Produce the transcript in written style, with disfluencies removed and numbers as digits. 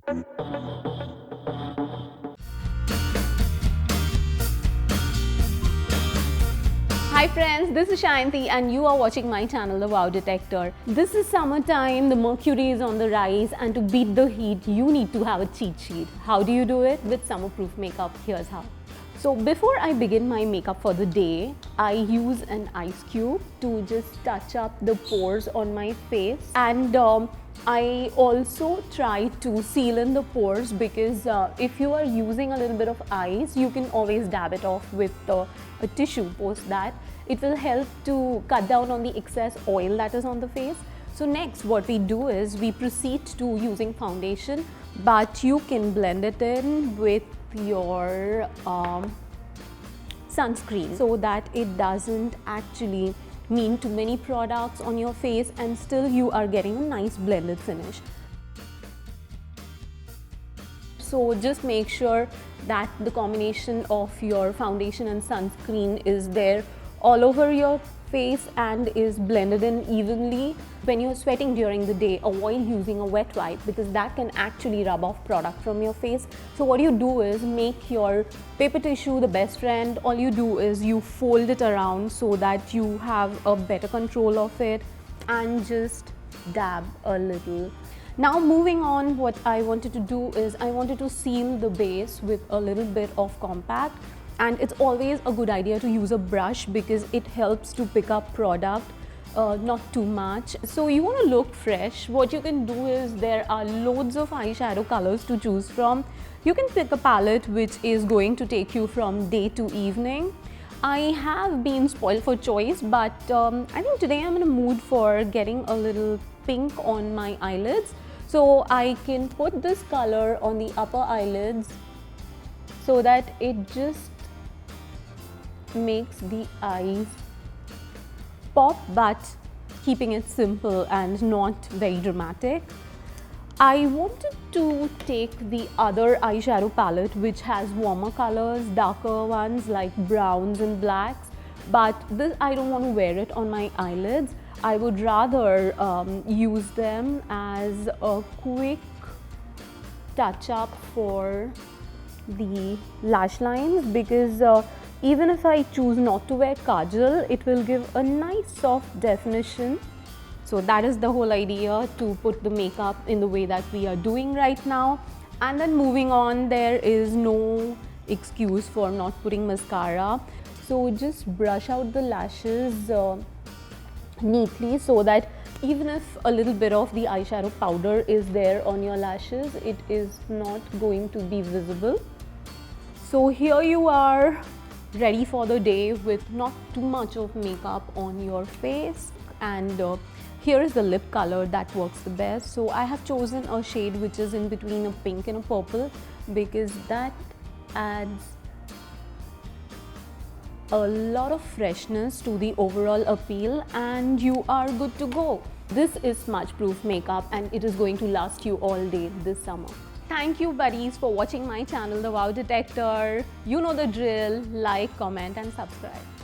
Hi friends, this is Shayanti and you are watching my channel, The Wow Detector. This is summertime, the mercury is on the rise, and to beat the heat, you need to have a cheat sheet. How do you do it? With summer-proof makeup. Here's how. So before I begin my makeup for the day, I use an ice cube to just touch up the pores on my face, and I also try to seal in the pores because if you are using a little bit of ice, you can always dab it off with a tissue post that. It will help to cut down on the excess oil that is on the face. So next what we do is we proceed to using foundation, but you can blend it in with your sunscreen so that it doesn't actually mean too many products on your face and still you are getting a nice blended finish. So just make sure that the combination of your foundation and sunscreen is there all over your face and is blended in evenly. When you're sweating during the day, avoid using a wet wipe because that can actually rub off product from your face. So what you do is make your paper tissue the best friend. All you do is you fold it around so that you have a better control of it and just dab a little. Now moving on, what I wanted to do is I wanted to seal the base with a little bit of compact, and it's always a good idea to use a brush because it helps to pick up product not too much. So you want to look fresh. What you can do is there are loads of eyeshadow colors to choose from. You can pick a palette which is going to take you from day to evening. I have been spoiled for choice, but I think today I'm in a mood for getting a little pink on my eyelids. So I can put this color on the upper eyelids so that it just makes the eyes pop, but keeping it simple and not very dramatic. I wanted to take the other eyeshadow palette which has warmer colors, darker ones like browns and blacks, but this I don't want to wear it on my eyelids. I would rather use them as a quick touch up for the lash lines because even if I choose not to wear kajal, it will give a nice soft definition. So that is the whole idea, to put the makeup in the way that we are doing right now. And then moving on, there is no excuse for not putting mascara. So just brush out the lashes neatly so that even if a little bit of the eyeshadow powder is there on your lashes, it is not going to be visible. So here you are, ready for the day with not too much of makeup on your face, and here is the lip color that works the best. So I have chosen a shade which is in between a pink and a purple because that adds a lot of freshness to the overall appeal, and you are good to go. This is smudge proof makeup and it is going to last you all day this summer. Thank you buddies for watching my channel, The Wow Detector. You know the drill. Like, comment and subscribe.